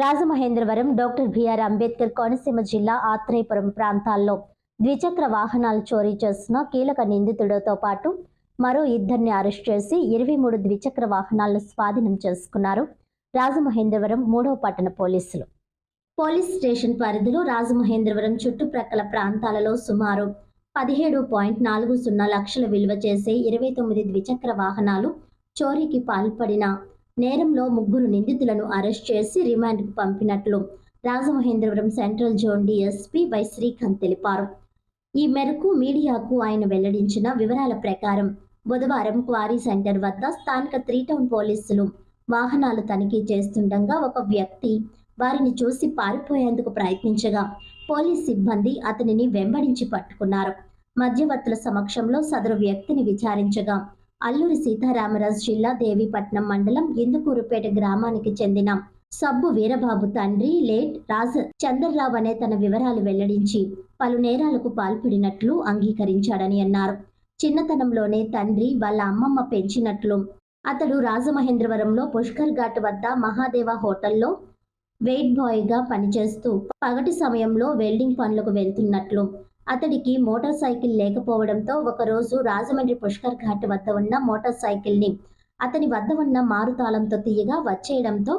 Rajamahendravaram doctor BR Ambedkar Konaseema జిల్లా ఆత్రేయపురం ప్రాంతాల్లో ద్విచక్ర వాహనాలు చోరీ చేసిన కీలక నిందితుడితో పాటు మరో ఇద్దరిని అరెస్ట్ చేసి 23 ద్విచక్ర వాహనాలను స్వాధీనం చేసుకున్నారు రాజమహేంద్రవరం 3వ పట్టణ పోలీసులు. పోలీస్ స్టేషన్ పరిధిలో రాజమహేంద్రవరం చుట్టుప్రక్కల ప్రాంతాలలో సుమారు 17.40 లక్షల విలువ చేసే 29 ద్విచక్ర వాహనాలు చోరీకి పాల్పడిన నేరంలో 3 నిందితులను అరెస్ట్ చేసి రిమాండ్కు పంపినట్లు Rajamahendravaram central zone DSP Y Srikanth తెలిపారు. ఈ మేరకు మీడియాకు ఆయన వెల్లడించిన వివరాల ప్రకారం బుధవారం క్వారీ సెంటర్ వద్ద స్థానిక 3 టౌన్ పోలీసులు వాహనాలు తనిఖీ చేస్తుండగా ఒక వ్యక్తి వారిని చూసి పారిపోయేందుకు ప్రయత్నించగా పోలీస్ సిబ్బంది అతనిని వెంబడించి పట్టుకున్నారు. మధ్యవర్తుల సమక్షంలో సదరు వ్యక్తిని విచారించగా అల్లూరి సీతారామరాజు జిల్లా దేవీపట్నం మండలం ఇందుకూరుపేట గ్రామానికి చెందిన సబ్బు వీరబాబు తండ్రి లేట్ రాజ చంద్రరావు అనే తన వివరాలు వెల్లడించి పలు నేరాలకు పాల్పడినట్లు అంగీకరించాడని అన్నారు. చిన్నతనంలోనే తండ్రి వాళ్ళ అమ్మమ్మ పెంచినట్లు అతడు రాజమహేంద్రవరంలో పుష్కర్ ఘాట్ వద్ద మహాదేవ హోటల్లో వెయిట్ బాయ్గా పనిచేస్తూ పగటి సమయంలో వెల్డింగ్ పనులకు వెళ్తున్నట్లు, అతడికి మోటార్ సైకిల్ లేకపోవడంతో ఒకరోజు రాజమండ్రి పుష్కర్ ఘాట్ వద్ద ఉన్న మోటార్ సైకిల్ని అతని వద్ద ఉన్న మారుతాళంతో తీయగా వచ్చేయడంతో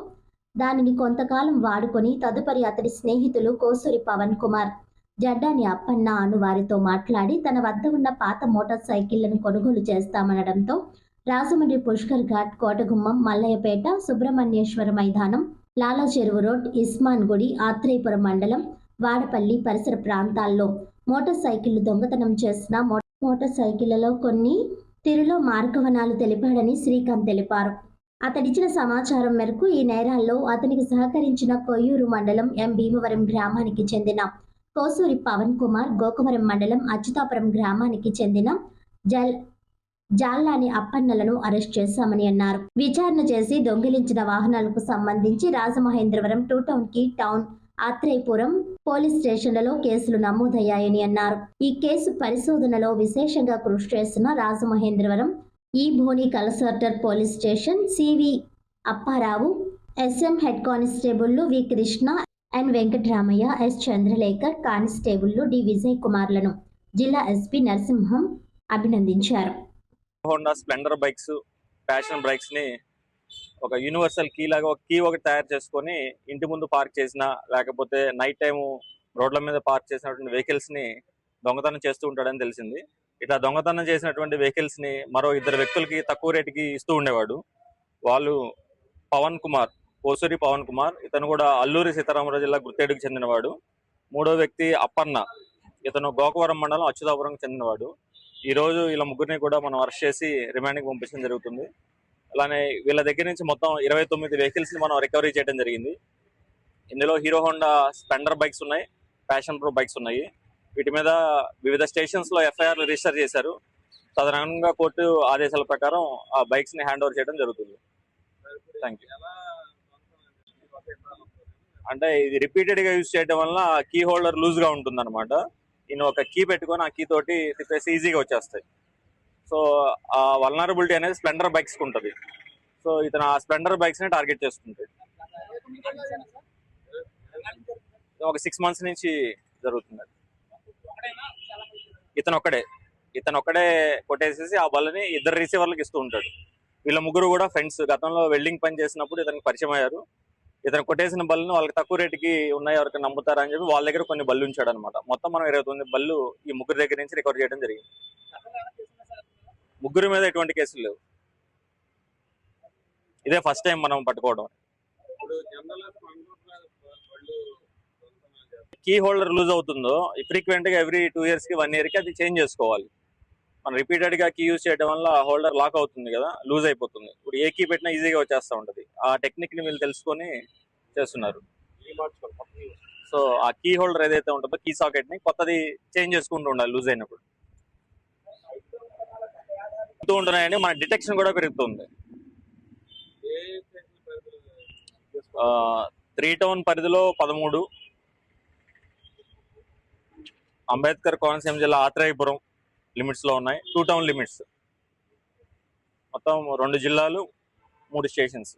దానిని కొంతకాలం వాడుకొని తదుపరి అతడి స్నేహితులు కోసూరి పవన్ కుమార్, జడ్డాని అప్పన్న అను వారితో మాట్లాడి తన వద్ద ఉన్న పాత మోటార్ సైకిళ్లను కొనుగోలు చేస్తామనడంతో రాజమండ్రి పుష్కర్ ఘాట్, కోటగుమ్మం, మల్లయ్యపేట, సుబ్రహ్మణ్యేశ్వర మైదానం, లాలా చెరువు రోడ్, ఇస్మాన్ గుడి, ఆత్రేయపురం మండలం, వాడపల్లి పరిసర ప్రాంతాల్లో మోటార్ సైకిళ్లు దొంగతనం చేసిన మోటార్ సైకిళ్లలో కొన్ని తిరులో మార్గవనాలు తెలిపాడని శ్రీకాంత్ తెలిపారు. అతడిచ్చిన సమాచారం మేరకు ఈ నేరాల్లో అతనికి సహకరించిన కొయ్యూరు మండలం ఎం భీమవరం గ్రామానికి చెందిన కోసూరి పవన్ కుమార్, గోకవరం మండలం అచ్యుతాపురం గ్రామానికి చెందిన జాల్లాని అప్పన్నలను అరెస్ట్ చేశామని అన్నారు. విచారణ చేసి దొంగిలించిన వాహనాలకు సంబంధించి రాజమహేంద్రవరం 2 టౌన్ కి టౌన్, ఆత్రేయపురం పోలీస్ స్టేషన్లలో కేసులు నమోదయ్యాయని అన్నారు. ఈ కేసు పరిశోధనలో విశేషంగా కృషి చేస్తున్న రాజమహేంద్రవరం ఈ భోని కలసర్టర్ police station CV Apparao, SM head కానిస్టేబుళ్లు V Krishna, N Venkataramayya, S Chandralekhar, కానిస్టేబుళ్లు డి విజయ్ కుమార్లను జిల్లా ఎస్పీ నరసింహం అభినందించారు. Honda Splendor bikes, passion bikes ని ఒక యూనివర్సల్ కీ లాగా ఒక కీ ఒకటి తయారు చేసుకొని ఇంటి ముందు పార్క్ చేసిన, లేకపోతే నైట్ టైం రోడ్ల మీద పార్క్ చేసినటువంటి వెహికల్స్ ని దొంగతనం చేస్తూ ఉంటాడని తెలిసింది. ఇట్లా దొంగతనం చేసినటువంటి వెహికల్స్ ని మరో 2 వ్యక్తులకి తక్కువ రేటుకి ఇస్తూ ఉండేవాడు. వాళ్ళు పవన్ కుమార్, కోసూరి పవన్ కుమార్, ఇతను కూడా అల్లూరి సీతారామరాజు జిల్లా గుర్తేడుకు చెందినవాడు. 3వ వ్యక్తి అప్పన్న, ఇతను గోకవరం మండలం అచ్యుతాపురం చెందినవాడు. ఈ రోజు వీళ్ళ ముగ్గురిని కూడా మనం అరెస్ట్ చేసి రిమాండ్కి పంపించడం జరుగుతుంది. అలానే వీళ్ళ దగ్గర నుంచి మొత్తం 29 వెహికల్స్ ని మనం రికవరీ చేయడం జరిగింది. ఇందులో హీరో హోండా స్ప్లెండర్ బైక్స్ ఉన్నాయి, ప్యాషన్ ప్రో బైక్స్ ఉన్నాయి. వీటి మీద వివిధ స్టేషన్స్ లో ఎఫ్ఐఆర్లు రిజిస్టర్ చేశారు. తదనంగా కోర్టు ఆదేశాల ప్రకారం ఆ బైక్స్ ని హ్యాండ్ ఓవర్ చేయడం జరుగుతుంది. Thank you. అంటే ఇది రిపీటెడ్ గా యూజ్ చేయడం వల్ల కీ హోల్డర్ లూజ్ గా ఉంటుంది అనమాట. ఈయన ఒక కీ పెట్టుకొని ఆ కీ తోటి తిప్పేసి ఈజీగా వచ్చేస్తాయి. సో ఆ వల్నరబిలిటీ అనేది స్ప్లెండర్ బైక్స్ కి ఉంటుంది. సో ఇతను ఆ స్ప్లెండర్ బైక్స్ ని టార్గెట్ చేసుకుంటాడు. ఒక 6 మంత్స్ నుంచి జరుగుతుంది. ఇతను ఒక్కడే కొట్టేసేసి ఆ బల్లని 2 రిసీవర్లకు ఇస్తూ ఉంటాడు. వీళ్ళ ముగ్గురు కూడా ఫ్రెండ్స్. గతంలో వెల్డింగ్ పని చేసినప్పుడు ఇతనికి పరిచయం అయ్యారు. ఇతను కొట్టేసిన బల్లను వాళ్ళకి తక్కువ రేటుకి ఉన్నాయి, ఎవరికి నమ్ముతారని చెప్పి వాళ్ళ దగ్గర కొన్ని బళ్ళు ఉంచాడు అనమాట. మొత్తం మనం 29 బళ్ళు ఈ ముగ్గురు దగ్గర నుంచి రికవర్ చేయడం జరిగింది. ముగ్గురు మీద ఎటువంటి కేసులు లేవు. ఇదే ఫస్ట్ టైం మనం పట్టుకోవడం. కీ హోల్డర్ లూజ్ అవుతుందో ఫ్రీక్వెంట్ గా ఎవ్రీ 2 years కి 1 year కి అది చేంజ్ చేసుకోవాలి. మనం రిపీటెడ్ గా కీ యూజ్ చేయడం వల్ల హోల్డర్ లాక్ అవుతుంది కదా, లూజ్ అయిపోతుంది. ఇప్పుడు ఏ కీ పెట్టినా ఈజీగా వచ్చేస్తూ ఉంటది. ఆ టెక్నిక్ ని వీళ్ళు తెలుసుకొని చేస్తున్నారు. సో ఆ కీ హోల్డర్ ఏదైతే ఉంటుందో కీ సాకెట్ ని కొత్తది చేంజ్ చేసుకుంటూ ఉండాలి లూజ్ అయినప్పుడు. ఉంటున్నాయండి, మన డిటెక్షన్ కూడా పెరుగుతుంది. 3 టౌన్ పరిధిలో 13, అంబేద్కర్ కోనసీమ జిల్లా ఆత్రేయపురం లిమిట్స్ లో ఉన్నాయి. 2 టౌన్ లిమిట్స్, మొత్తం 2 జిల్లాలు, 3 స్టేషన్స్.